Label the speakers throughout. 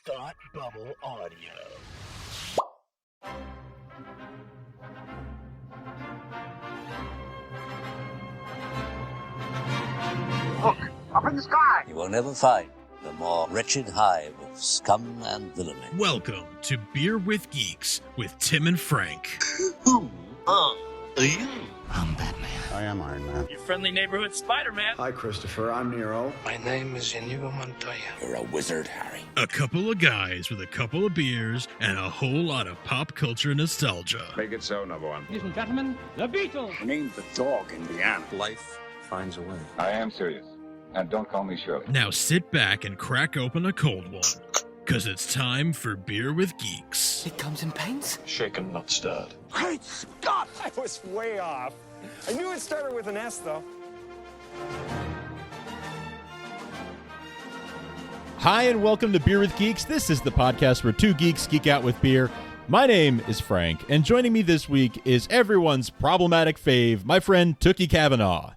Speaker 1: Thought Bubble Audio.
Speaker 2: Look, up in the sky!
Speaker 3: You will never find the more wretched hive of scum and villainy.
Speaker 4: Welcome to Beer with Geeks with Tim and Frank.
Speaker 1: Who are you?
Speaker 5: I'm Batman.
Speaker 6: I am Iron Man.
Speaker 7: Your friendly neighborhood Spider-Man.
Speaker 6: Hi, Christopher. I'm Nero.
Speaker 5: My name is Inigo Montoya.
Speaker 3: You're a wizard, Harry.
Speaker 4: A couple of guys with a couple of beers and a whole lot of pop culture nostalgia.
Speaker 8: Make it so, number one.
Speaker 7: Ladies and gentlemen, the Beatles.
Speaker 6: Named the dog Indiana.
Speaker 5: Life finds a way.
Speaker 8: I am serious. And don't call me Shirley.
Speaker 4: Now sit back and crack open a cold one, because it's time for Beer with Geeks.
Speaker 5: It comes in paints.
Speaker 8: Shaken, not stirred.
Speaker 6: Great Scott!
Speaker 9: I was way off. I knew it started with an S, though.
Speaker 10: Hi, and welcome to Beer with Geeks. This is the podcast where two geeks geek out with beer. My name is Frank, and joining me this week is everyone's problematic fave, my friend Tooky Kavanagh.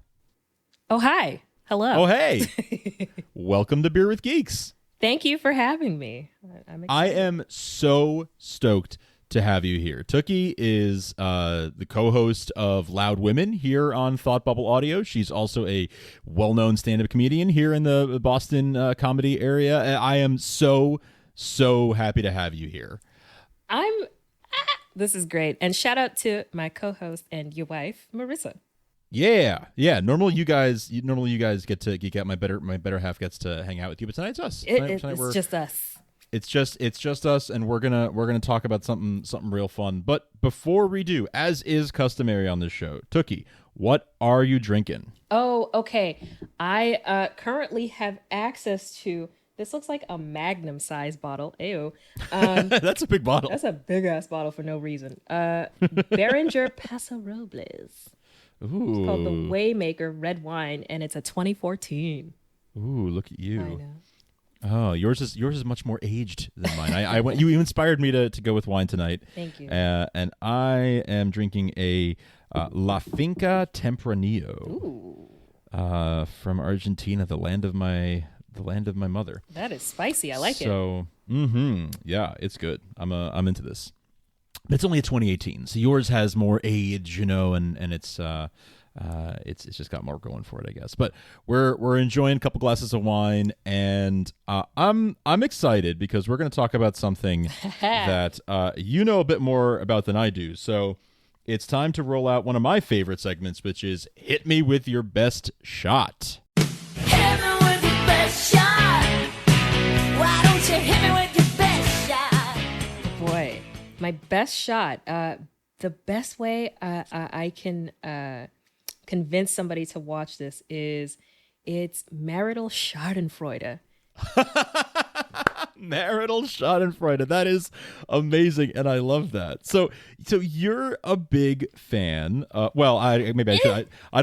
Speaker 11: Oh, hi. Hello.
Speaker 10: Oh, hey. Welcome to Beer with Geeks.
Speaker 11: Thank you for having me. I'm excited.
Speaker 10: I am so stoked to have you here. Tooky is the co-host of Loud Women here on Thought Bubble Audio. She's also a well-known stand-up comedian here in the Boston comedy area. I am so happy to have you here.
Speaker 11: This is great. And shout out to my co-host and your wife, Marissa.
Speaker 10: Yeah. Normally you guys get to geek out. My better half gets to hang out with you, but tonight it's us.
Speaker 11: It's just us.
Speaker 10: It's just us, and we're gonna talk about something real fun. But before we do, as is customary on this show, Tooky, what are you drinking?
Speaker 11: Oh, okay. I currently have access to. This looks like a Magnum size bottle. Ew.
Speaker 10: That's a big bottle.
Speaker 11: That's a big ass bottle for no reason. Beringer Pasarobles.
Speaker 10: Ooh.
Speaker 11: It's called the Waymaker Red Wine, and it's a 2014.
Speaker 10: Ooh, look at you.
Speaker 11: I know.
Speaker 10: Oh, yours is much more aged than mine. I went. You inspired me to go with wine tonight.
Speaker 11: Thank you.
Speaker 10: And I am drinking a La Finca Tempranillo from Argentina, the land of my mother.
Speaker 11: That is spicy. I like it.
Speaker 10: So, yeah, it's good. I'm into this. It's only a 2018, so yours has more age, and it's just got more going for it, I guess. But we're enjoying a couple glasses of wine, and I'm excited because we're going to talk about something that you know a bit more about than I do. So it's time to roll out one of my favorite segments, which is Hit Me With Your Best Shot.
Speaker 12: Hit me with your best shot. Why don't you hit me with your best shot?
Speaker 11: Boy, my best shot. The best way I can convince somebody to watch this is it's Marital Schadenfreude.
Speaker 10: Marital Schadenfreude. That is amazing, and I love that. So you're a big fan. I don't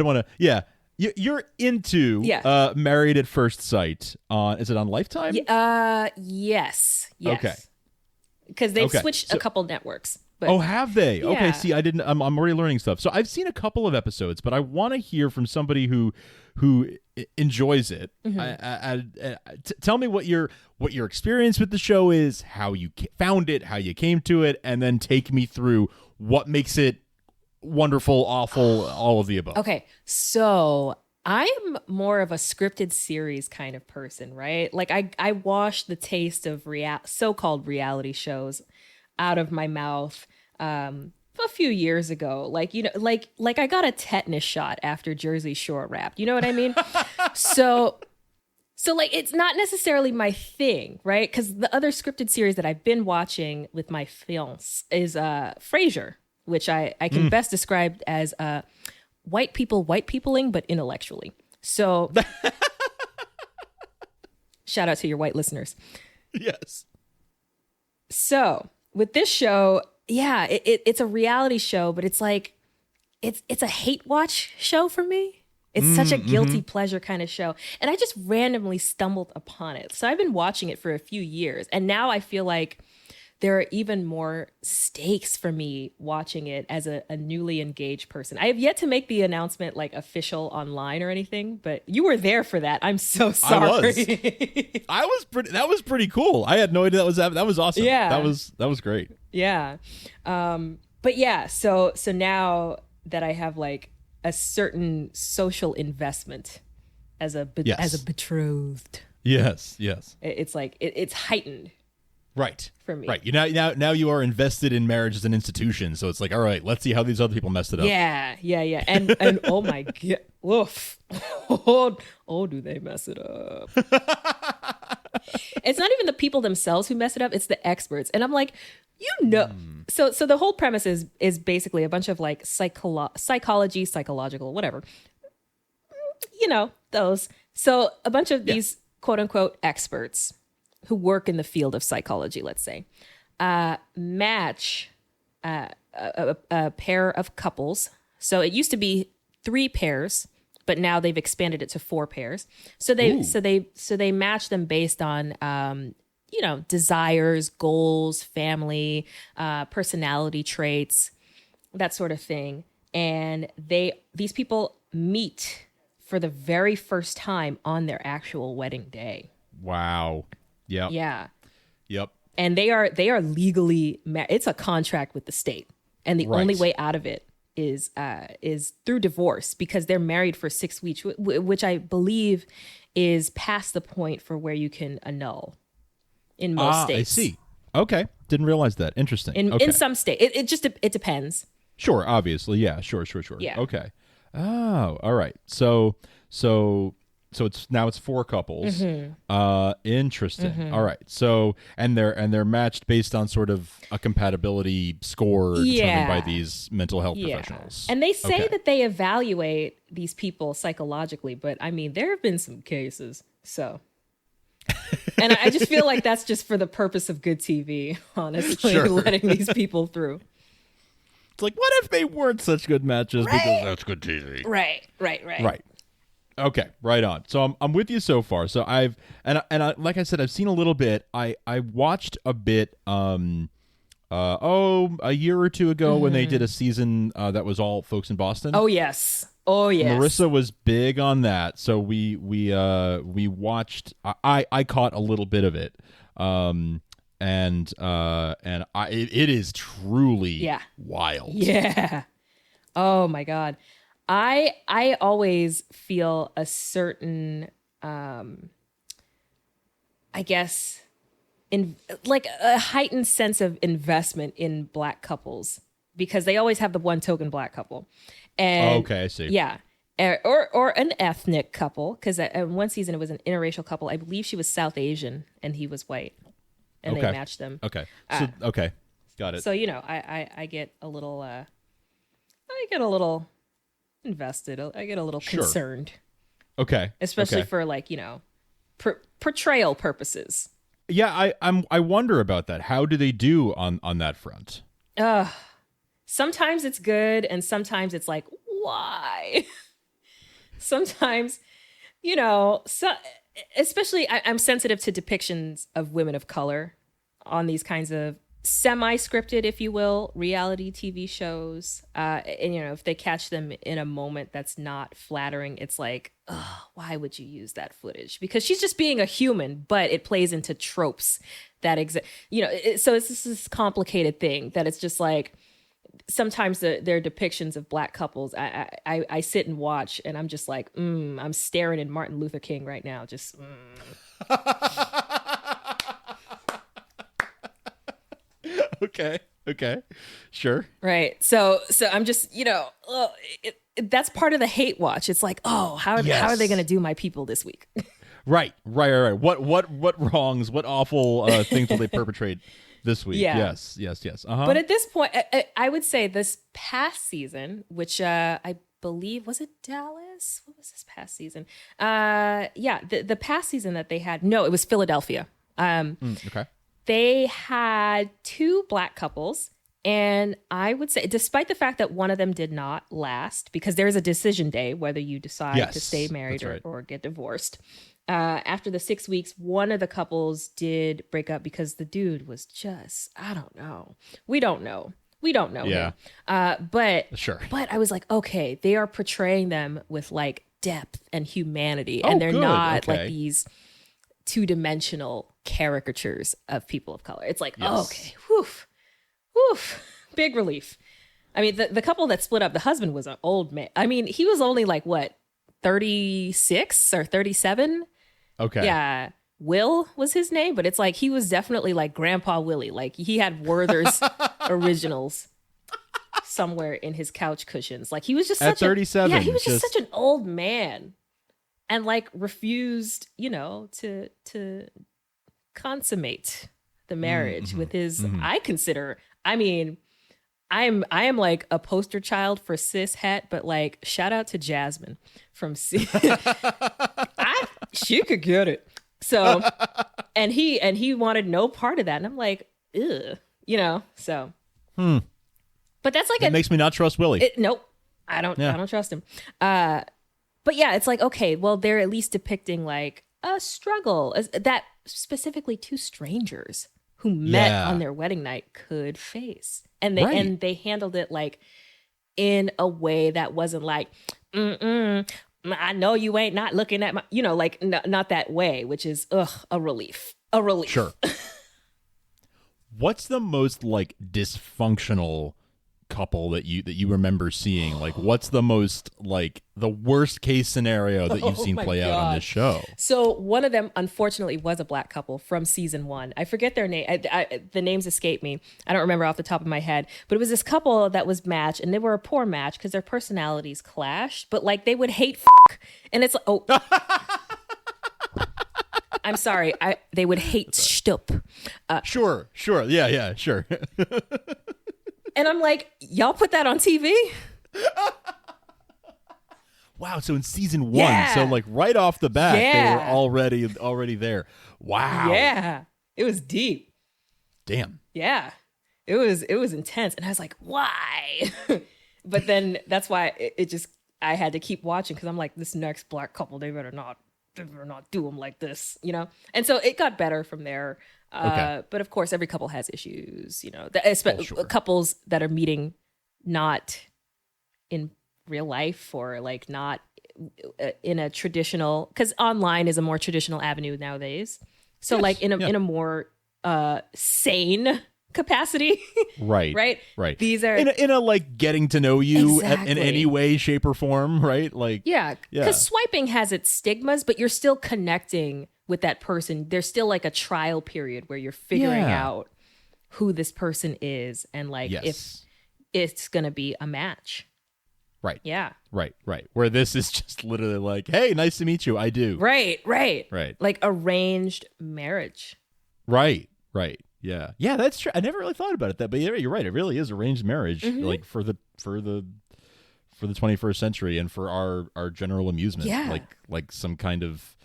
Speaker 10: want to. Yeah. You're into Married at First Sight. Is it on Lifetime?
Speaker 11: Yes.
Speaker 10: Okay.
Speaker 11: Because they've switched a couple networks. But,
Speaker 10: oh, have they?
Speaker 11: Yeah.
Speaker 10: Okay, see, I didn't. I'm already learning stuff. So I've seen a couple of episodes, but I want to hear from somebody who enjoys it. Tell me what your experience with the show is, how you found it, how you came to it, and then take me through what makes it wonderful, awful, all of the above.
Speaker 11: Okay, so I'm more of a scripted series kind of person, right? Like I wash the taste of so-called reality shows out of my mouth a few years ago. Like I got a tetanus shot after Jersey Shore Wrapped. You know what I mean? So like it's not necessarily my thing, right? Because the other scripted series that I've been watching with my fiance is Frasier, which I can best describe as white peopling, but intellectually. So shout out to your white listeners.
Speaker 10: Yes.
Speaker 11: So with this show, yeah, it's a reality show, but it's like it's a hate watch show for me. It's such a guilty pleasure kind of show. And I just randomly stumbled upon it. So I've been watching it for a few years. And now I feel like there are even more stakes for me watching it as a newly engaged person. I have yet to make the announcement like official online or anything, but you were there for that. I'm so sorry.
Speaker 10: That was pretty cool. I had no idea that was awesome.
Speaker 11: Yeah.
Speaker 10: That was great.
Speaker 11: Yeah. But yeah, so now that I have like a certain social investment as a betrothed.
Speaker 10: Yes.
Speaker 11: It's like it's heightened.
Speaker 10: Right.
Speaker 11: For me.
Speaker 10: Right. Now you are invested in marriage as an institution. So it's like, all right, let's see how these other people messed it up.
Speaker 11: Yeah. And oh my God. Woof. Oh, do they mess it up? It's not even the people themselves who mess it up. It's the experts. And I'm like, So the whole premise is basically a bunch of like psychology, psychological, whatever. Those. So a bunch of these quote unquote experts who work in the field of psychology, let's say, match a pair of couples. So it used to be 3 pairs, but now they've expanded it to 4 pairs. So they match them based on desires, goals, family, personality traits, that sort of thing. And these people meet for the very first time on their actual wedding day.
Speaker 10: Wow. Yep.
Speaker 11: Yeah.
Speaker 10: Yep.
Speaker 11: And they are legally it's a contract with the state, and the only way out of it is through divorce, because they're married for 6 weeks, which I believe is past the point for where you can annul in most states.
Speaker 10: I see. Okay, didn't realize that. Interesting.
Speaker 11: In some states, it depends.
Speaker 10: Sure, obviously, yeah, sure.
Speaker 11: Yeah.
Speaker 10: Okay. Oh, all right. So it's 4 couples.
Speaker 11: Mm-hmm.
Speaker 10: Interesting.
Speaker 11: Mm-hmm.
Speaker 10: All right. So and they're matched based on sort of a compatibility score determined by these mental health professionals.
Speaker 11: And they say that they evaluate these people psychologically, but I mean, there have been some cases. So, and I just feel like that's just for the purpose of good TV, honestly, letting these people through.
Speaker 10: It's like, what if they weren't such good matches because that's good TV?
Speaker 11: Right.
Speaker 10: Okay, right on. So I'm with you so far. So I've like I said, I've seen a little bit. I watched a bit a year or 2 ago when they did a season that was all folks in Boston.
Speaker 11: Oh yes.
Speaker 10: Marissa was big on that. So we watched. I caught a little bit of it. It is truly wild.
Speaker 11: Yeah. Oh my God. I always feel a certain, I guess, like a heightened sense of investment in Black couples, because they always have the one token Black couple. And
Speaker 10: okay, I see.
Speaker 11: Yeah. Or an ethnic couple, because in one season it was an interracial couple. I believe she was South Asian and he was white, and they matched them.
Speaker 10: Okay. So, okay. Got it.
Speaker 11: So, I get a little, invested. I get a little concerned.
Speaker 10: Okay.
Speaker 11: Especially for portrayal purposes.
Speaker 10: Yeah, I wonder about that. How do they do on that front?
Speaker 11: Sometimes it's good, and sometimes it's like, why? Sometimes, especially I'm sensitive to depictions of women of color on these kinds of semi-scripted, if you will, reality TV shows. And if they catch them in a moment that's not flattering, it's like, why would you use that footage? Because she's just being a human, but it plays into tropes that exist. So it's this complicated thing that it's just like, sometimes their depictions of Black couples, I sit and watch, and I'm just like, I'm staring at Martin Luther King right now. Just.
Speaker 10: Okay. Sure.
Speaker 11: Right. So I'm just, that's part of the hate watch. It's like, how are they going to do my people this week?
Speaker 10: Right. What wrongs, what awful things will they perpetrate this week?
Speaker 11: Yeah.
Speaker 10: Yes. Uh-huh.
Speaker 11: But at this point, I would say this past season, which I believe, was it Dallas? What was this past season? The past season that they had, no, it was Philadelphia.
Speaker 10: Okay.
Speaker 11: They had 2 Black couples, and I would say, despite the fact that one of them did not last, because there is a decision day whether you decide to stay married or get divorced. After the 6 weeks, one of the couples did break up because the dude was just, I don't know. We don't know
Speaker 10: Yeah.
Speaker 11: him. But
Speaker 10: Sure.
Speaker 11: But I was like, okay, they are portraying them with like depth and humanity,
Speaker 10: Oh,
Speaker 11: and they're
Speaker 10: good.
Speaker 11: not
Speaker 10: Okay.
Speaker 11: like these two-dimensional caricatures of people of color. It's like,
Speaker 10: Yes.
Speaker 11: okay, whew, big relief. I mean, the couple that split up, the husband was an old man. I mean, he was only like, what, 36 or 37?
Speaker 10: Okay.
Speaker 11: Yeah. Will was his name, but it's like he was definitely like Grandpa Willie. Like he had Werther's originals somewhere in his couch cushions. Like he was just
Speaker 10: At
Speaker 11: such
Speaker 10: 37,
Speaker 11: he was just
Speaker 10: just-
Speaker 11: such an old man, and like refused, to consummate the marriage with his. I consider. I mean, I am like a poster child for cis het, but like shout out to Jasmine from she could get it. So, and he wanted no part of that, and I'm like, ugh, so. But that's like
Speaker 10: It makes me not trust Willie.
Speaker 11: Nope, I don't trust him. But yeah, it's like, okay, well, they're at least depicting like a struggle that specifically two strangers who met on their wedding night could face, and they handled it like in a way that wasn't like, I know you ain't not looking at my, like not that way, which is a relief.
Speaker 10: Sure. What's the most like dysfunctional couple that you remember seeing? Like, what's the most like the worst case scenario that you've seen play out on this show?
Speaker 11: So one of them, unfortunately, was a black couple from season 1. I forget their name. The names escape me. I don't remember off the top of my head. But it was this couple that was matched, and they were a poor match because their personalities clashed. But like they would hate and it's I'm sorry. They would hate stup.
Speaker 10: Sure. Yeah, sure.
Speaker 11: And I'm like, y'all put that on TV?
Speaker 10: Wow, so in season 1, so like right off the bat, they were already there. Wow.
Speaker 11: Yeah. It was deep.
Speaker 10: Damn.
Speaker 11: Yeah. It was intense. And I was like, why? But then that's why I had to keep watching, because I'm like, this next black couple, they better not do them like this, And so it got better from there.
Speaker 10: Okay.
Speaker 11: But of course, every couple has issues,
Speaker 10: Sure.
Speaker 11: Couples that are meeting not in real life, or like not in a traditional, because online is a more traditional avenue nowadays. So like in a more sane capacity.
Speaker 10: Right.
Speaker 11: These are
Speaker 10: in a like getting to know you in
Speaker 11: Exactly.
Speaker 10: any way, shape, or form, right? Like
Speaker 11: because swiping has its stigmas, but you're still connecting with that person. There's still like a trial period where you're figuring out who this person is, and like if it's gonna be a match.
Speaker 10: Right.
Speaker 11: Yeah.
Speaker 10: Right. Where this is just literally like, hey, nice to meet you. I do.
Speaker 11: Right.
Speaker 10: Right.
Speaker 11: Like arranged marriage.
Speaker 10: Right. Yeah. Yeah, that's true. I never really thought about it that, but you're right. It really is arranged marriage, like for the 21st century and for our general amusement.
Speaker 11: Yeah.
Speaker 10: Like some kind of,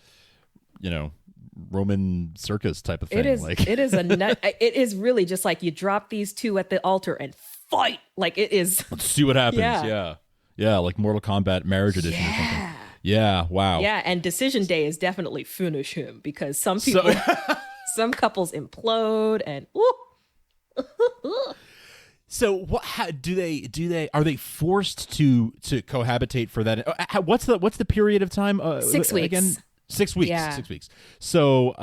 Speaker 10: Roman circus type of thing.
Speaker 11: It is.
Speaker 10: Like
Speaker 11: It is it is really just like you drop these two at the altar and fight. Like it is.
Speaker 10: Let's see what happens. Yeah, like Mortal Kombat Marriage Edition or something. Yeah, wow.
Speaker 11: Yeah, and decision day is definitely finish him, because some people, some couples implode and.
Speaker 10: So what? How, do they? Are they forced to cohabitate for that? What's the period of time?
Speaker 11: 6 weeks
Speaker 10: again. 6 weeks.
Speaker 11: Yeah.
Speaker 10: 6 weeks. So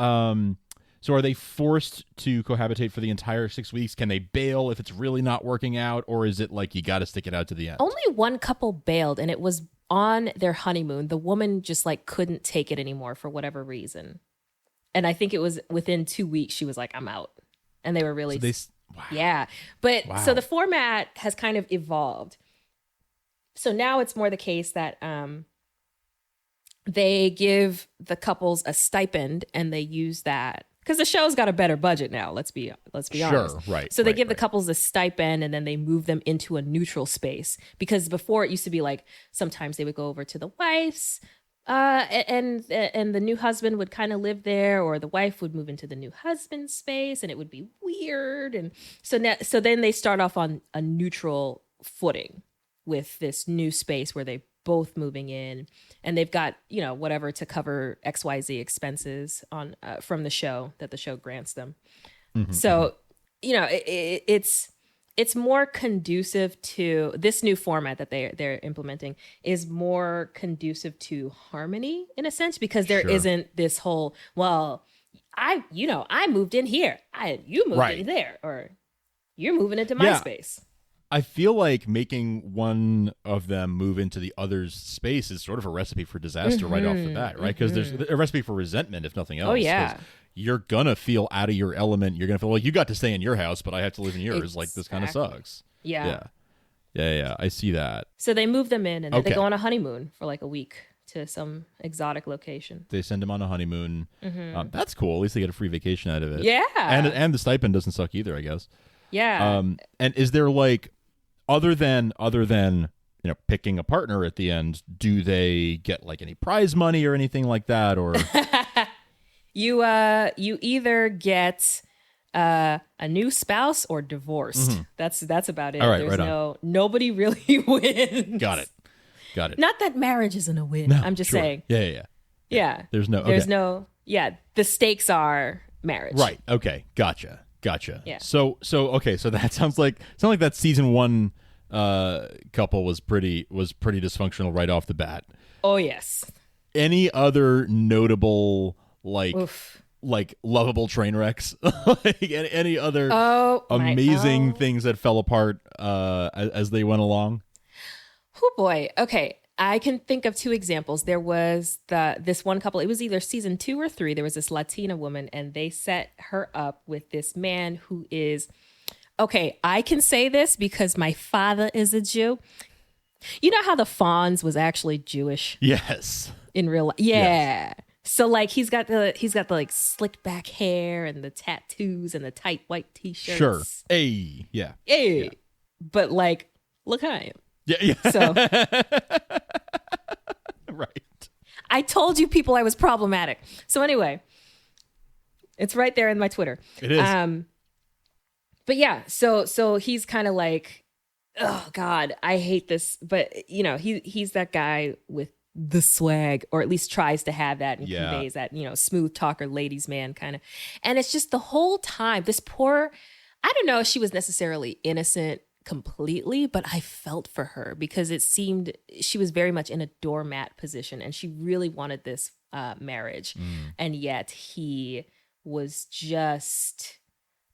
Speaker 10: so are they forced to cohabitate for the entire 6 weeks? Can they bail if it's really not working out, or is it like you got to stick it out to the end?
Speaker 11: Only one couple bailed, and it was on their honeymoon. The woman just like couldn't take it anymore for whatever reason, and I think it was within 2 weeks she was like, "I'm out," and they were really.
Speaker 10: Wow.
Speaker 11: Yeah. But
Speaker 10: Wow.
Speaker 11: so the format has kind of evolved. So now it's more the case that they give the couples a stipend, and they use that because the show's got a better budget now. Let's be honest.
Speaker 10: Sure, right.
Speaker 11: So they give the couples a stipend, and then they move them into a neutral space, because before it used to be like sometimes they would go over to the wife's and the new husband would kind of live there, or the wife would move into the new husband's space, and it would be weird. And so then they start off on a neutral footing with this new space where they both moving in, and they've got, you know, whatever to cover XYZ expenses on from the show that the show grants them. So, you know, it's more conducive to this new format that they're implementing is more conducive to harmony in a sense, because there isn't this whole, well, I moved in here, you moved in there, or you're moving into my space.
Speaker 10: I feel like making one of them move into the other's space is sort of a recipe for disaster right off the bat, right? Because there's a recipe for resentment, if nothing else.
Speaker 11: Oh, yeah.
Speaker 10: You're going to feel out of your element. You're going to feel like you got to stay in your house, but I have to live in yours.
Speaker 11: Exactly.
Speaker 10: Like, this kind of sucks.
Speaker 11: Yeah.
Speaker 10: I see that.
Speaker 11: So they move them in, and then they go on a honeymoon for like a week to some exotic location.
Speaker 10: They send him on a honeymoon. That's cool. At least they get a free vacation out of it.
Speaker 11: Yeah.
Speaker 10: And the stipend doesn't suck either, I guess.
Speaker 11: Yeah.
Speaker 10: And is there like, other than you know, picking a partner at the end, do they get like any prize money or anything like that, or
Speaker 11: you either get a new spouse or divorced. That's about it.
Speaker 10: All right,
Speaker 11: There's nobody really wins.
Speaker 10: Got it.
Speaker 11: Not that marriage isn't a win.
Speaker 10: No,
Speaker 11: I'm just
Speaker 10: sure.
Speaker 11: saying.
Speaker 10: Yeah. There's no.
Speaker 11: The stakes are marriage.
Speaker 10: Right. Okay. Gotcha.
Speaker 11: Yeah.
Speaker 10: So that sounds like that season 1 couple was pretty dysfunctional right off the bat.
Speaker 11: Oh yes.
Speaker 10: Any other notable like lovable train wrecks? Like any other amazing things that fell apart as they went along?
Speaker 11: Oh boy. Okay. I can think of 2 examples. There was this one couple, it was either season 2 or 3. There was this Latina woman, and they set her up with this man who is, okay, I can say this because my father is a Jew. You know how the Fonz was actually Jewish?
Speaker 10: Yes.
Speaker 11: In real life? Yeah. Yes. So like he's got the like slicked back hair and the tattoos and the tight white t-shirts.
Speaker 10: Sure. Hey. Yeah.
Speaker 11: Hey. Yeah. But like, look how I am.
Speaker 10: Yeah.
Speaker 11: So
Speaker 10: right.
Speaker 11: I told you people I was problematic. So anyway, it's right there in my Twitter.
Speaker 10: It is.
Speaker 11: But yeah, so he's kind of like, oh God, I hate this. But you know, he's that guy with the swag, or at least tries to have that and conveys that, you know, smooth talker, ladies man kind of. And it's just the whole time, this poor, I don't know if she was necessarily innocent completely, but I felt for her because it seemed she was very much in a doormat position, and she really wanted this marriage, and yet he was just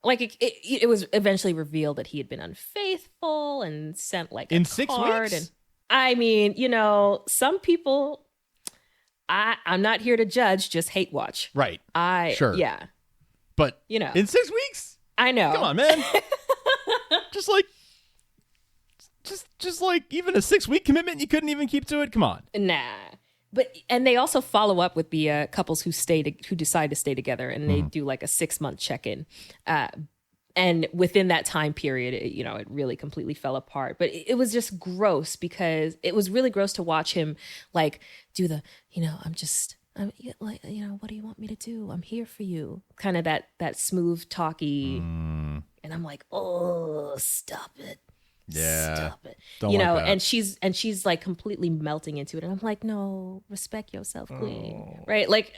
Speaker 11: like it was eventually revealed that he had been unfaithful and sent like
Speaker 10: in
Speaker 11: a
Speaker 10: 6
Speaker 11: card.
Speaker 10: weeks.
Speaker 11: And I mean, you know, some people, I'm not here to judge, just hate watch.
Speaker 10: Right.
Speaker 11: Sure. Yeah.
Speaker 10: But
Speaker 11: you know,
Speaker 10: in 6 weeks,
Speaker 11: I know.
Speaker 10: Come on, man. Just like even a 6-week commitment, you couldn't even keep to it. Come on.
Speaker 11: Nah. And they also follow up with the couples who decide to stay together, and they do like a 6-month check-in. And within that time period, it really completely fell apart. But it was just gross, because it was really gross to watch him like do the, I'm like, what do you want me to do? I'm here for you. Kind of that smooth talky. And I'm like, oh, stop it.
Speaker 10: Yeah.
Speaker 11: Stop it.
Speaker 10: Don't like that.
Speaker 11: and she's like completely melting into it. And I'm like, no, respect yourself, queen. Right? Like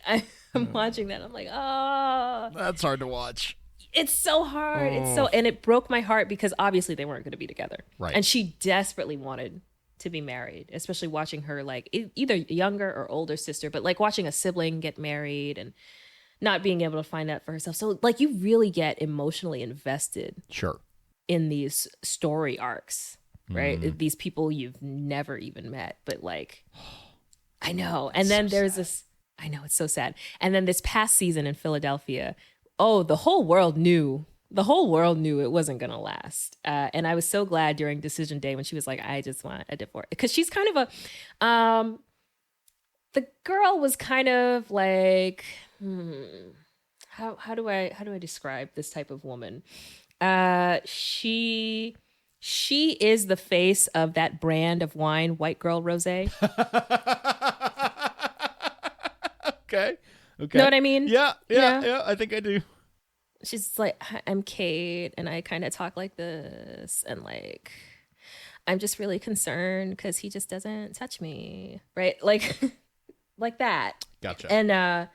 Speaker 11: I'm watching that. I'm like, oh.
Speaker 10: That's hard to watch.
Speaker 11: It's so hard. And it broke my heart, because obviously they weren't going to be together.
Speaker 10: Right.
Speaker 11: And she desperately wanted to be married, especially watching her like either younger or older sister, but like watching a sibling get married and not being able to find out for herself. So like you really get emotionally invested.
Speaker 10: Sure.
Speaker 11: In these story arcs, right? These people you've never even met, but like, I know. And then there's this, I know, it's so sad. And then this past season in Philadelphia, the whole world knew it wasn't going to last. And I was so glad during decision day when she was like, I just want a divorce. Because she's kind of the girl was kind of like, how do I describe this type of woman? She is the face of that brand of wine, White Girl Rosé.
Speaker 10: Okay.
Speaker 11: Know what I mean?
Speaker 10: Yeah. I think I do.
Speaker 11: She's like, I'm Kate, and I kind of talk like this, and like, I'm just really concerned because he just doesn't touch me, right? Like, like that.
Speaker 10: Gotcha.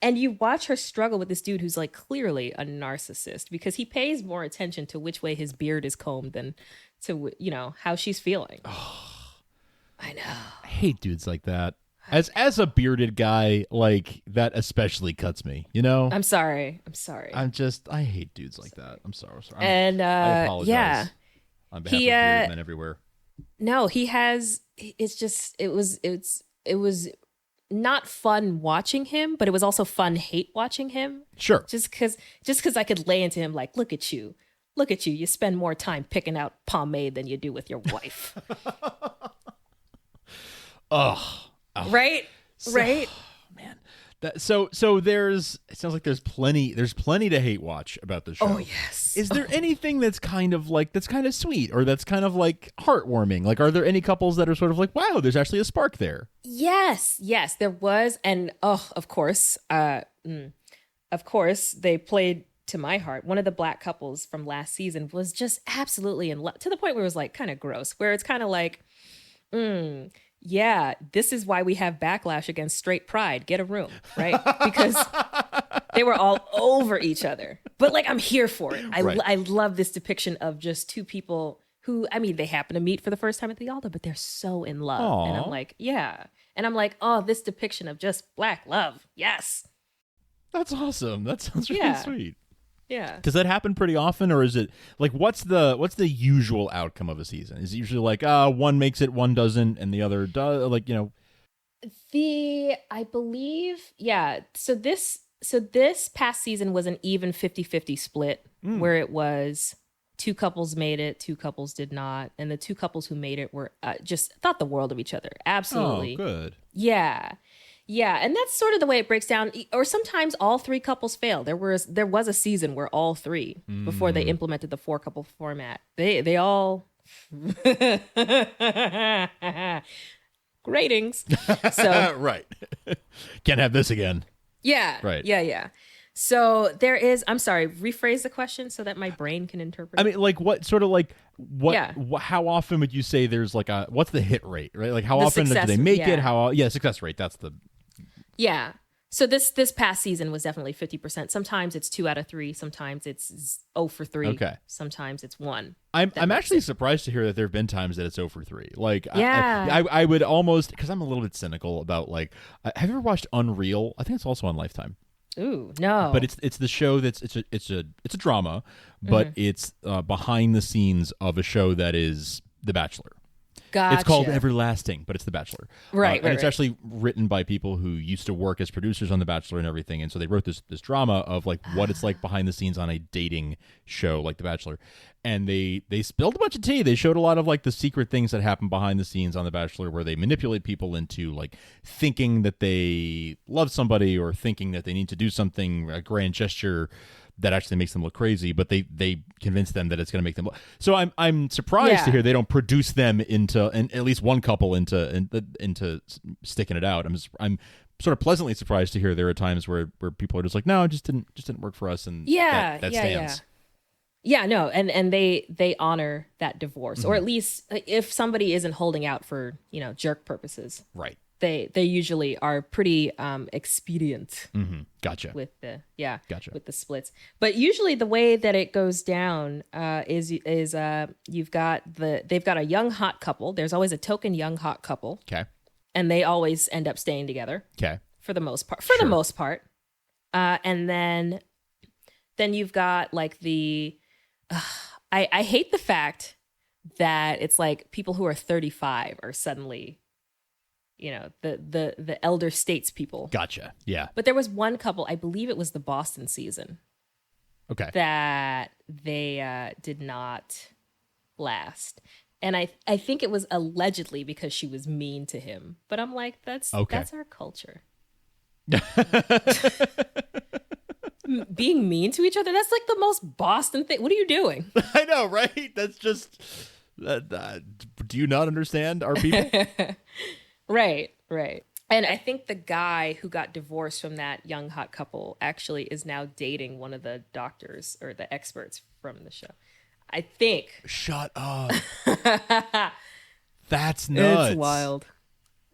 Speaker 11: And you watch her struggle with this dude who's like clearly a narcissist because he pays more attention to which way his beard is combed than to, you know, how she's feeling. I know.
Speaker 10: I hate dudes like that. As a bearded guy, like that especially cuts me, you know?
Speaker 11: I'm sorry.
Speaker 10: I hate dudes like that. I'm sorry.
Speaker 11: And
Speaker 10: I apologize
Speaker 11: yeah.
Speaker 10: on behalf of bearded men everywhere.
Speaker 11: No, he has, it was not fun watching him, but it was also fun hate watching him.
Speaker 10: Sure.
Speaker 11: Just because I could lay into him like, look at you. You spend more time picking out pomade than you do with your wife.
Speaker 10: Ugh.
Speaker 11: Right? Right?
Speaker 10: Man. It sounds like there's plenty to hate watch about the show.
Speaker 11: Oh, yes.
Speaker 10: Is there anything that's kind of sweet or that's kind of like heartwarming? Like, are there any couples that are sort of like, wow, there's actually a spark there?
Speaker 11: Yes, there was. And of course, they played to my heart. One of the black couples from last season was just absolutely in love to the point where it was like kind of gross, where it's kind of like, yeah, this is why we have backlash against straight pride. Get a room, right? Because they were all over each other. But like, I'm here for it. I love this depiction of just two people who, I mean, they happen to meet for the first time at the altar, but they're so in love.
Speaker 10: Aww.
Speaker 11: And I'm like, yeah. And I'm like, oh, this depiction of just black love. Yes.
Speaker 10: That's awesome. That sounds really sweet.
Speaker 11: Yeah.
Speaker 10: Does that happen pretty often, or is it like what's the usual outcome of a season? Is it usually like one makes it, one doesn't, and the other does? Like, you know,
Speaker 11: I believe, yeah. So this past season was an even 50-50 split where it was two couples made it, two couples did not, and the two couples who made it were just thought the world of each other. Absolutely.
Speaker 10: Oh, good.
Speaker 11: Yeah, and that's sort of the way it breaks down. Or sometimes all three couples fail. There was a season where all three, before they implemented the 4-couple format, they all ratings. So
Speaker 10: right, can't have this again.
Speaker 11: Yeah,
Speaker 10: right.
Speaker 11: Yeah. So there is. I'm sorry. Rephrase the question so that my brain can interpret.
Speaker 10: I mean, like what sort of like what? Yeah. How often would you say there's like what's the hit rate? Right, like how often do they make it? Success rate. That's the.
Speaker 11: Yeah. So this past season was definitely 50%. Sometimes it's 2 out of 3. Sometimes it's 0 for 3.
Speaker 10: Okay.
Speaker 11: Sometimes it's 1.
Speaker 10: I'm actually surprised to hear that there have been times that it's 0 for 3. Like,
Speaker 11: yeah.
Speaker 10: I would almost, because I'm a little bit cynical about like, have you ever watched Unreal? I think it's also on Lifetime.
Speaker 11: Ooh, no.
Speaker 10: But it's the show that's it's a drama, but it's behind the scenes of a show that is The Bachelor.
Speaker 11: Gotcha.
Speaker 10: It's called Everlasting, but it's The Bachelor.
Speaker 11: Right.
Speaker 10: And it's actually written by people who used to work as producers on The Bachelor and everything. And so they wrote this drama of like what it's like behind the scenes on a dating show like The Bachelor. And they spilled a bunch of tea. They showed a lot of like the secret things that happen behind the scenes on The Bachelor, where they manipulate people into like thinking that they love somebody or thinking that they need to do something, a grand gesture that actually makes them look crazy, but they convince them that it's going to make them look. So I'm surprised to hear they don't produce them into, and at least one couple into sticking it out. I'm sort of pleasantly surprised to hear there are times where people are just like, no, it just didn't work for us, and that stands.
Speaker 11: Yeah, no, and they honor that divorce, or at least if somebody isn't holding out for jerk purposes,
Speaker 10: right?
Speaker 11: They usually are pretty expedient.
Speaker 10: Gotcha.
Speaker 11: With the with the splits, but usually the way that it goes down is they've got a young hot couple. There's always a token young hot couple.
Speaker 10: Okay. And
Speaker 11: they always end up staying together.
Speaker 10: Okay.
Speaker 11: For the most part. And then you've got like the I hate the fact that it's like people who are 35 are suddenly the elder statespeople.
Speaker 10: Gotcha. Yeah.
Speaker 11: But there was one couple, I believe it was the Boston season.
Speaker 10: Okay.
Speaker 11: That they did not last. And I think it was allegedly because she was mean to him. But I'm like, that's our culture. Being mean to each other, that's like the most Boston thing. What are you doing?
Speaker 10: I know, right? That's just do you not understand our people?
Speaker 11: Right. And I think the guy who got divorced from that young hot couple actually is now dating one of the doctors or the experts from the show. I think.
Speaker 10: Shut up. That's nuts.
Speaker 11: It's wild.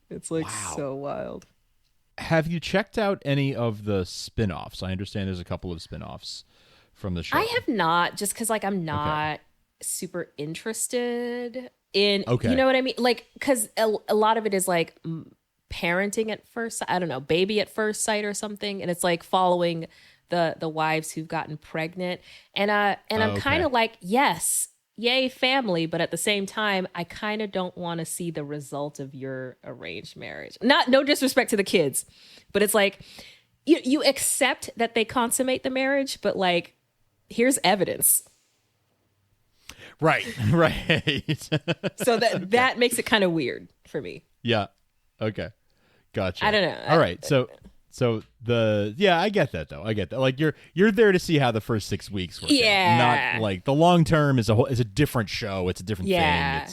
Speaker 11: It's like
Speaker 10: Wow.
Speaker 11: so wild.
Speaker 10: Have you checked out any of the spin-offs? I understand there's a couple of spin-offs from the show.
Speaker 11: I have not, just because like I'm not super interested in, you know what I mean? Like, because a lot of it is like parenting at first, I don't know, baby at first sight or something. And it's like following the wives who've gotten pregnant. And I'm kind of like, yes, yay family. But at the same time, I kind of don't want to see the result of your arranged marriage. No disrespect to the kids, but it's like, you accept that they consummate the marriage, but like, here's evidence.
Speaker 10: Right.
Speaker 11: So that makes it kind of weird for me.
Speaker 10: Yeah. Okay. Gotcha.
Speaker 11: I don't know.
Speaker 10: All right. So I get that though. I get that. Like you're there to see how the first 6 weeks work.
Speaker 11: Yeah.
Speaker 10: Not like the long term is a different show. It's a different thing.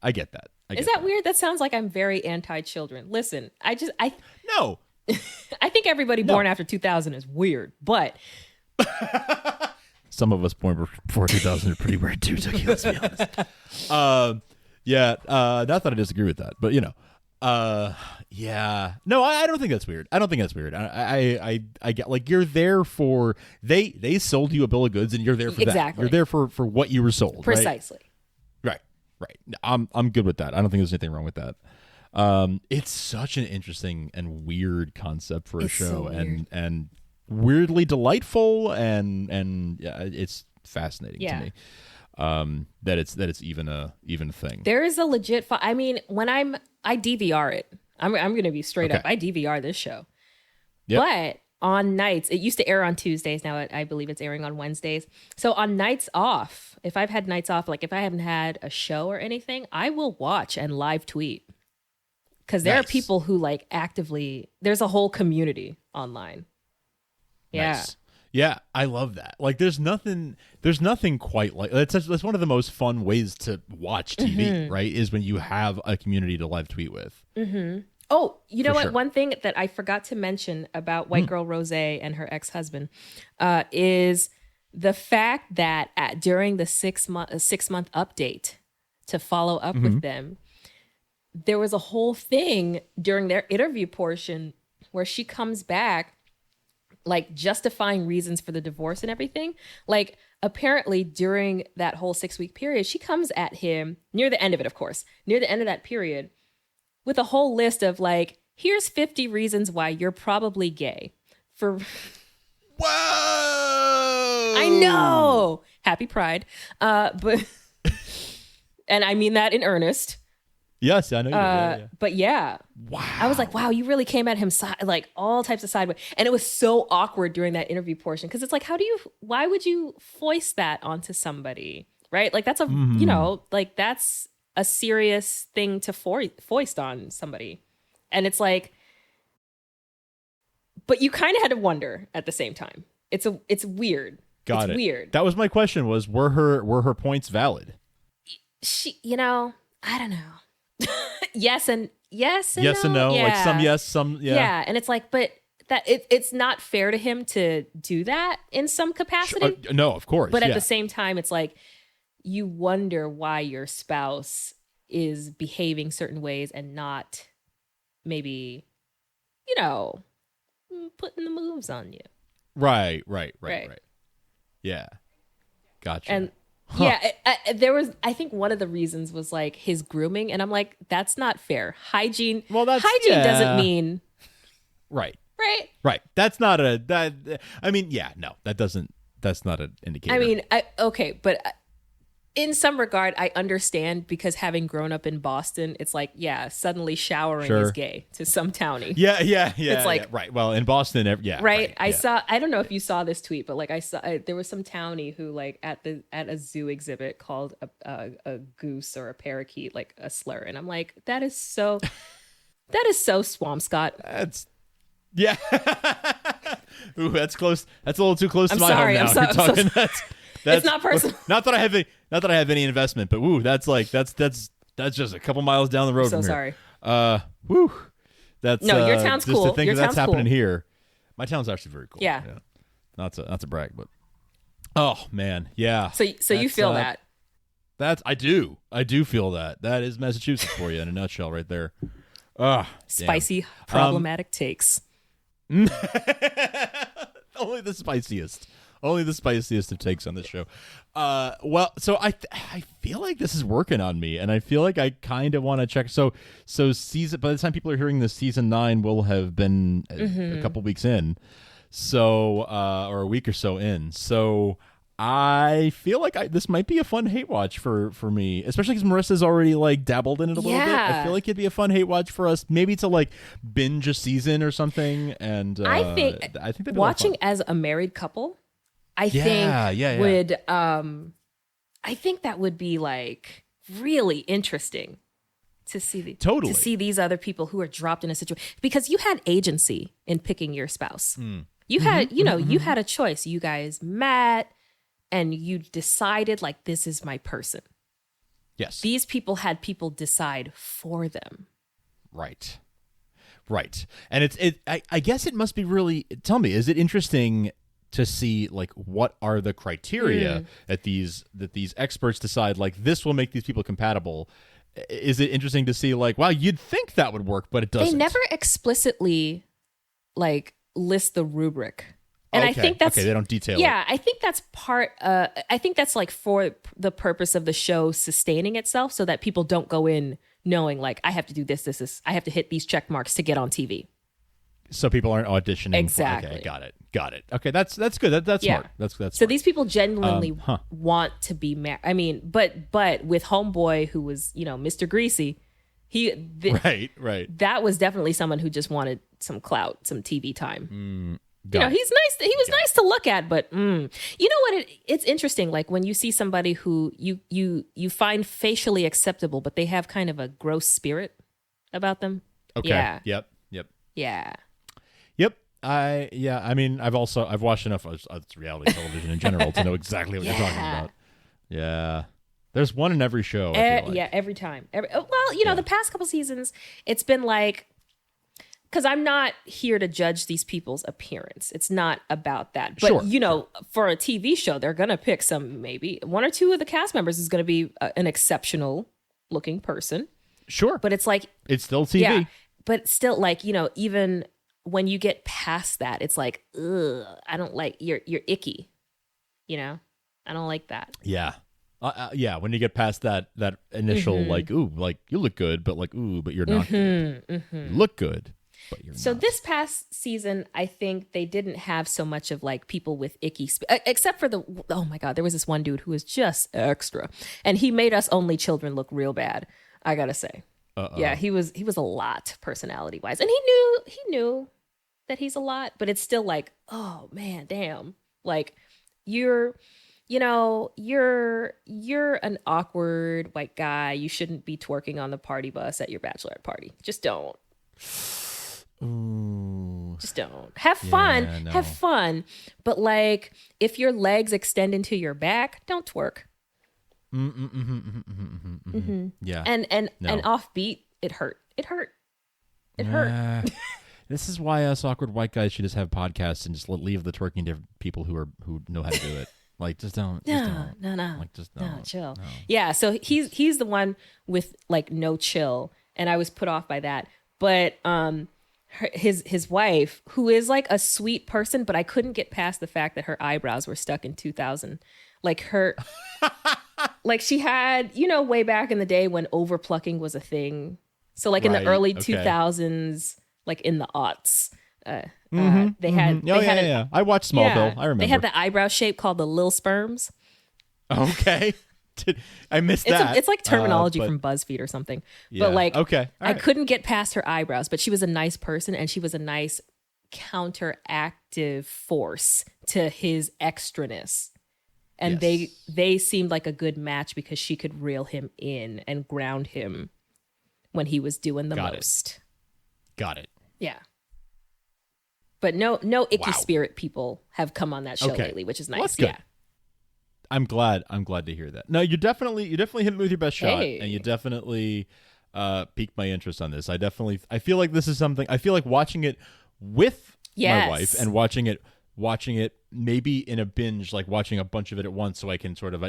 Speaker 10: I get that.
Speaker 11: Is that weird? That sounds like I'm very anti-children. Listen,
Speaker 10: No.
Speaker 11: I think everybody born after 2000 is weird, but
Speaker 10: some of us born before 2000 are pretty weird too, Tooky, let's be honest. Not that I disagree with that, but no, I don't think that's weird. I get like you're there for they sold you a bill of goods and you're there for that. You're there for what you were sold.
Speaker 11: Precisely.
Speaker 10: Right. I'm good with that. I don't think there's anything wrong with that. It's such an interesting and weird concept for a show, and weirdly delightful, and yeah, it's fascinating to me. That it's even a thing.
Speaker 11: There is a legit. I mean, when I DVR it. I'm going to be straight up. I DVR this show, but on nights, it used to air on Tuesdays. Now I believe it's airing on Wednesdays. So on nights off, if I've had nights off, like if I haven't had a show or anything, I will watch and live tweet. Because there are people who like actively, there's a whole community online. Yeah.
Speaker 10: Nice. Yeah, I love that. Like there's nothing quite like that's one of the most fun ways to watch TV, right? Is when you have a community to live tweet with.
Speaker 11: Mm-hmm. Oh, you know what?
Speaker 10: Sure.
Speaker 11: One thing that I forgot to mention about White Girl Rose and her ex-husband is the fact that during the 6 month update to follow up with them, there was a whole thing during their interview portion where she comes back like justifying reasons for the divorce and everything. Like apparently during that whole 6-week period, she comes at him near the end of it, of course, near the end of that period with a whole list of like, here's 50 reasons why you're probably gay. Whoa! I know. Happy Pride. But and I mean that in earnest.
Speaker 10: Yes, I know you do. Yeah.
Speaker 11: But yeah.
Speaker 10: Wow.
Speaker 11: I was like, wow, you really came at him like all types of sideways. And it was so awkward during that interview portion because it's like, why would you foist that onto somebody? Right? Like that's like that's a serious thing to foist on somebody. And it's like, but you kind of had to wonder at the same time. It's weird. It's weird.
Speaker 10: That was my question were her points valid?
Speaker 11: She, I don't know. yes and
Speaker 10: no.
Speaker 11: Yeah.
Speaker 10: Like some yes, some
Speaker 11: yeah. And it's like, but that it's not fair to him to do that in some capacity.
Speaker 10: No, of course.
Speaker 11: But at the same time, it's like you wonder why your spouse is behaving certain ways and not maybe, putting the moves on you.
Speaker 10: Right. Yeah. Gotcha.
Speaker 11: And there was, I think one of the reasons was like his grooming. And I'm like, that's not fair. Hygiene. Well, hygiene doesn't mean.
Speaker 10: Right.
Speaker 11: Right.
Speaker 10: That's not that's not an indicator.
Speaker 11: I mean, but in some regard, I understand because having grown up in Boston, it's like, suddenly showering is gay to some townie.
Speaker 10: Yeah.
Speaker 11: It's like,
Speaker 10: right. Well, in Boston,
Speaker 11: Right. I don't know if you saw this tweet, but like I saw, there was some townie who like at a zoo exhibit called a goose or a parakeet, like a slur. And I'm like, that is so Swampscott.
Speaker 10: Yeah. Ooh, that's close. That's a little too close to my home now.
Speaker 11: I'm
Speaker 10: talking,
Speaker 11: that's it's not personal.
Speaker 10: Not that I have any investment, but that's just a couple miles down the road from here.
Speaker 11: Sorry.
Speaker 10: That's
Speaker 11: your town's
Speaker 10: just
Speaker 11: cool.
Speaker 10: to think that's happening here. My town's actually very cool.
Speaker 11: Yeah.
Speaker 10: Not to brag, but Oh man, yeah.
Speaker 11: So you feel that?
Speaker 10: I do feel that. That is Massachusetts for you in a nutshell, right there.
Speaker 11: Spicy, problematic takes.
Speaker 10: Only the spiciest of takes on this show. Well, so I feel like this is working on me, and I feel like I kind of want to check. So season, by the time people are hearing this, season 9 will have been a couple weeks in, so or a week or so in. So I feel like this might be a fun hate watch for me, especially because Marissa's already like dabbled in it a little bit. I feel like it'd be a fun hate watch for us, maybe to like binge a season or something. And I think that'd be
Speaker 11: watching as a married couple, I think that would be like really interesting to see to see these other people who are dropped in a situation, because you had agency in picking your spouse. You had you had a choice. You guys met. And you decided, like, this is my person.
Speaker 10: Yes.
Speaker 11: These people had people decide for them.
Speaker 10: Right. And I guess it must be really, tell me, is it interesting to see, like, what are the criteria that these experts decide, like, this will make these people compatible? Is it interesting to see, like, wow, you'd think that would work, but it doesn't?
Speaker 11: They never explicitly, like, list the rubric. And I think that's
Speaker 10: they don't detail it.
Speaker 11: Yeah, I think that's part. I think that's like for the purpose of the show sustaining itself, so that people don't go in knowing like I have to do this. I have to hit these check marks to get on TV.
Speaker 10: So people aren't auditioning.
Speaker 11: Exactly.
Speaker 10: Okay, got it. Okay, that's good. That's smart. That's
Speaker 11: so
Speaker 10: smart.
Speaker 11: These people genuinely want to be married. I mean, but with Homeboy, who was Mr. Greasy,
Speaker 10: right.
Speaker 11: That was definitely someone who just wanted some clout, some TV time. He's nice. He was nice to look at, but you know what? It's interesting. Like when you see somebody who you find facially acceptable, but they have kind of a gross spirit about them.
Speaker 10: Okay.
Speaker 11: Yeah.
Speaker 10: Yep.
Speaker 11: Yeah.
Speaker 10: Yep. I mean, I've watched enough of reality television in general to know exactly what you're talking about. Yeah. There's one in every show. I feel like.
Speaker 11: Yeah. Every time. The past couple seasons, it's been like. Because I'm not here to judge these people's appearance. It's not about that. But, for a TV show, they're going to pick maybe one or two of the cast members is going to be an exceptional looking person.
Speaker 10: Sure.
Speaker 11: But it's like...
Speaker 10: It's still TV.
Speaker 11: Yeah. But still, like, even when you get past that, it's like, ugh, I don't like... You're icky. I don't like that.
Speaker 10: Yeah. When you get past that initial, like, ooh, like, you look good, but like, ooh, but you're not good. You look good.
Speaker 11: So this past season, I think they didn't have so much of like people with icky, except for oh my God, there was this one dude who was just extra, and he made Us Only Children look real bad. I gotta say, yeah, he was a lot personality wise, and he knew that he's a lot, but it's still like, oh man, damn, like you're an awkward white guy. You shouldn't be twerking on the party bus at your bachelorette party. Just don't.
Speaker 10: Ooh.
Speaker 11: Just don't. Have fun. But like, if your legs extend into your back, don't twerk.
Speaker 10: Yeah.
Speaker 11: And offbeat, it hurt. It hurt.
Speaker 10: This is why us awkward white guys should just have podcasts and just leave the twerking to people who know how to do it. Like, just don't.
Speaker 11: No.
Speaker 10: Like, just don't.
Speaker 11: No, chill.
Speaker 10: No.
Speaker 11: Yeah. So he's the one with like no chill, and I was put off by that. But his wife, who is like a sweet person, but I couldn't get past the fact that her eyebrows were stuck in 2000. Like like she had, way back in the day when overplucking was a thing. So like in the early 2000s, like in the aughts, they had.
Speaker 10: Yeah. I watched Smallville. I remember.
Speaker 11: They had the eyebrow shape called the Lil Sperms.
Speaker 10: Okay. I missed that.
Speaker 11: It's like terminology from BuzzFeed or something.
Speaker 10: Yeah.
Speaker 11: But like,
Speaker 10: okay.
Speaker 11: I couldn't get past her eyebrows, but she was a nice person, and she was a nice counteractive force to his extraness. And they seemed like a good match because she could reel him in and ground him when he was doing the most.
Speaker 10: Got it.
Speaker 11: Yeah. But no icky spirit people have come on that show lately, which is nice.
Speaker 10: Well, that's good.
Speaker 11: Yeah.
Speaker 10: I'm glad to hear that. No, you definitely hit me with your best shot, and you definitely piqued my interest on this. I feel like this is something. I feel like watching it with my wife and watching it watching it maybe in a binge, like watching a bunch of it at once, so I can sort of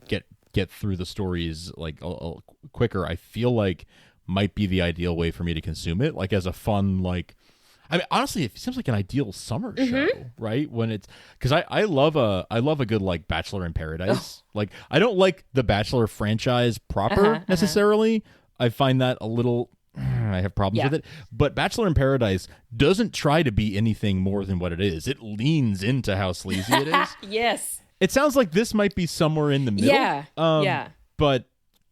Speaker 10: get through the stories like a quicker. I feel like might be the ideal way for me to consume it, like as a fun, like, I mean, honestly, it seems like an ideal summer show, right? When it's, because I love a good like Bachelor in Paradise. Like, I don't like the Bachelor franchise proper necessarily. I find that a little, I have problems with it. But Bachelor in Paradise doesn't try to be anything more than what it is. It leans into how sleazy it is.
Speaker 11: Yes.
Speaker 10: It sounds like this might be somewhere in the middle.
Speaker 11: Yeah.
Speaker 10: But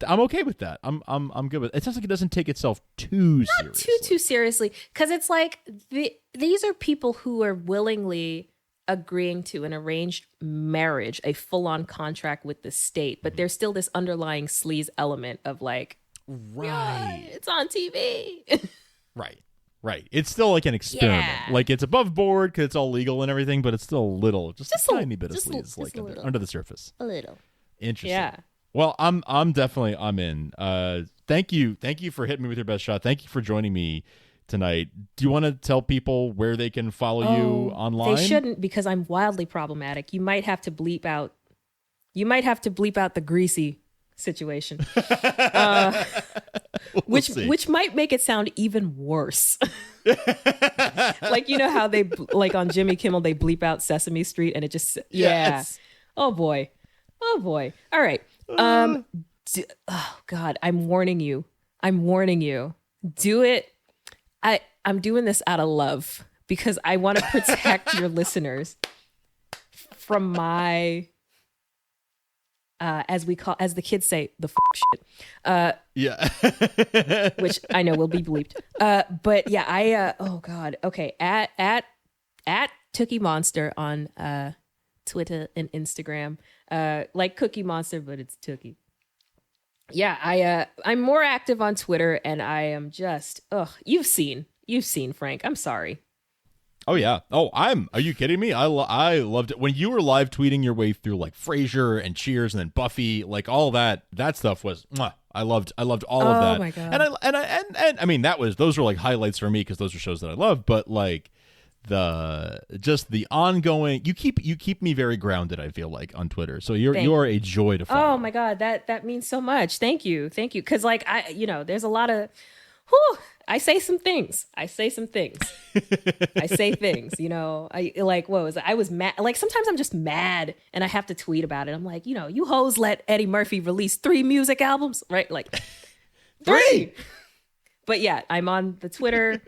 Speaker 10: I'm okay with that. I'm good with it. It sounds like it doesn't take itself too seriously.
Speaker 11: Too seriously, because it's like these are people who are willingly agreeing to an arranged marriage, a full-on contract with the state, but there's still this underlying sleaze element of like,
Speaker 10: right,
Speaker 11: it's on TV.
Speaker 10: Right. It's still like an experiment. Like, it's above board because it's all legal and everything, but it's still a little, just a tiny bit of sleaze, like under the surface.
Speaker 11: A little.
Speaker 10: Interesting.
Speaker 11: Yeah.
Speaker 10: Well, I'm in. Thank you for hitting me with your best shot. Thank you for joining me tonight. Do you want to tell people where they can follow you online?
Speaker 11: They shouldn't, because I'm wildly problematic. You might have to bleep out the greasy situation, which might make it sound even worse. Like, you know how they like on Jimmy Kimmel they bleep out Sesame Street and it just
Speaker 10: Yes.
Speaker 11: Oh boy. All right. Oh God, I'm warning you. Do it. I'm doing this out of love because I want to protect your listeners from my as the kids say, the shit. Which I know will be bleeped. But yeah, oh God. Okay. At Tooky Monster on Twitter and Instagram. Like Cookie Monster, but it's Tooky. Yeah, I'm more active on Twitter, and I am just you've seen Frank. I'm sorry.
Speaker 10: Oh yeah. Are you kidding me? I loved it when you were live tweeting your way through like Frasier and Cheers and then Buffy, like all that stuff was I loved all of that. Oh my God. And I mean those were like highlights for me because those are shows that I love, but like the ongoing, you keep me very grounded, I feel like, on Twitter. So you are a joy to follow.
Speaker 11: Oh my God, that means so much. Thank you. Because like there's a lot of I say some things. I say things, I like, what was it? I was mad. Like, sometimes I'm just mad and I have to tweet about it. I'm like, you hoes let Eddie Murphy release 3 music albums, right? Like 3. But yeah, I'm on the Twitter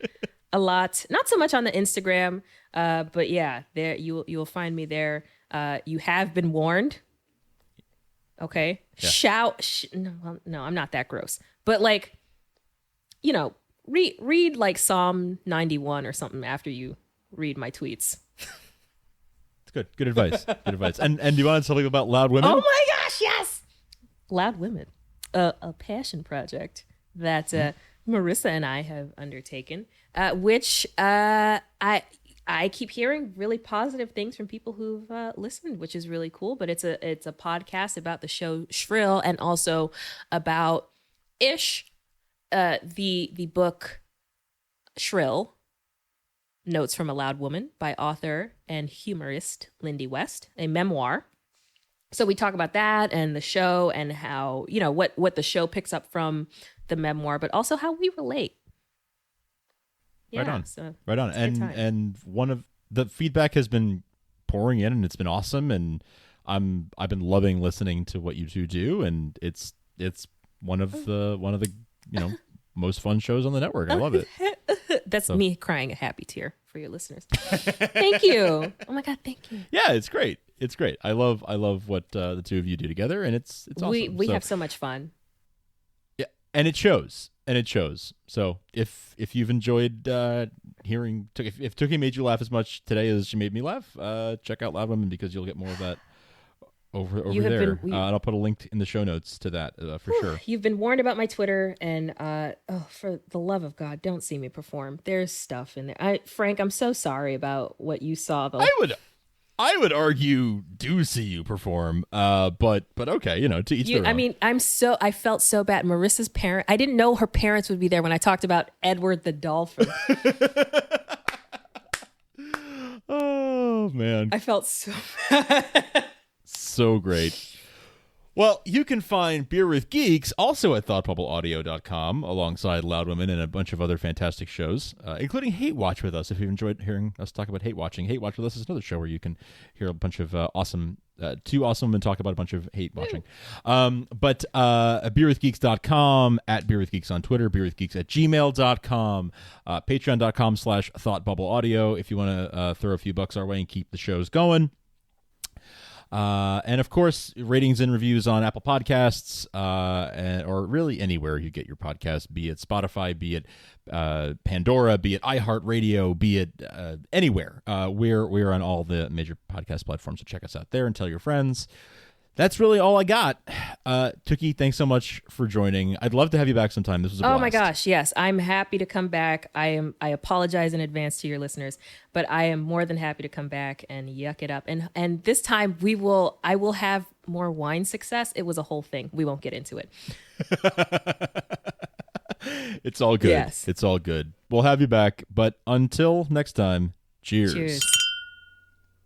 Speaker 11: a lot, not so much on the Instagram, but yeah, there you'll find me there. You have been warned. Okay, yeah. No, I'm not that gross, but like, read like Psalm 91 or something after you read my tweets.
Speaker 10: It's good advice. And do you want to tell me about Loud Women?
Speaker 11: Oh my gosh, yes, Loud Women, a passion project that Marissa and I have undertaken. Which I keep hearing really positive things from people who've listened, which is really cool. But it's a podcast about the show Shrill, and also about Ish, the book Shrill, Notes from a Loud Woman by author and humorist Lindy West, a memoir. So we talk about that and the show and how, what the show picks up from the memoir, but also how we relate. Yeah,
Speaker 10: right on. And one of the feedback has been pouring in, and it's been awesome. And I've been loving listening to what you two do, and it's one of the most fun shows on the network. I love it.
Speaker 11: That's me crying a happy tear for your listeners. Thank you. Oh my God, thank you.
Speaker 10: Yeah, it's great. I love what the two of you do together, and it's awesome.
Speaker 11: We have so much fun.
Speaker 10: Yeah, and it shows. So if you've enjoyed hearing, if Tooky made you laugh as much today as she made me laugh, check out Loud Women, because you'll get more of that over there. And I'll put a link in the show notes to that for sure. You've been warned about my Twitter, and for the love of God, don't see me perform. There's stuff in there. Frank, I'm so sorry about what you saw. I would argue do see you perform, but okay, to each their own. I mean, I felt so bad. Marissa's parent, I didn't know her parents would be there when I talked about Edward the dolphin. Oh Oh, man.
Speaker 11: I felt so bad.
Speaker 10: So great. Well, you can find Beer with Geeks also at thoughtbubbleaudio.com alongside Loud Women and a bunch of other fantastic shows, including Hate Watch with us. If you've enjoyed hearing us talk about hate watching, Hate Watch with us is another show where you can hear a bunch of two awesome women talk about a bunch of hate watching. But beerwithgeeks.com, at Beer with Geeks on Twitter, beerwithgeeks at gmail.com, patreon.com/thoughtbubbleaudio if you want to throw a few bucks our way and keep the shows going. And of course, ratings and reviews on Apple Podcasts, or really anywhere you get your podcast, be it Spotify, be it Pandora, be it iHeartRadio, be it anywhere. We're on all the major podcast platforms, so check us out there and tell your friends. That's really all I got. Tooky, thanks so much for joining. I'd love to have you back sometime. This was a blast.
Speaker 11: Oh my gosh, yes. I'm happy to come back. I apologize in advance to your listeners, but I am more than happy to come back and yuck it up. And this time I will have more wine success. It was a whole thing. We won't get into it.
Speaker 10: It's all good.
Speaker 11: Yes.
Speaker 10: It's all good. We'll have you back. But until next time, cheers.
Speaker 11: Cheers.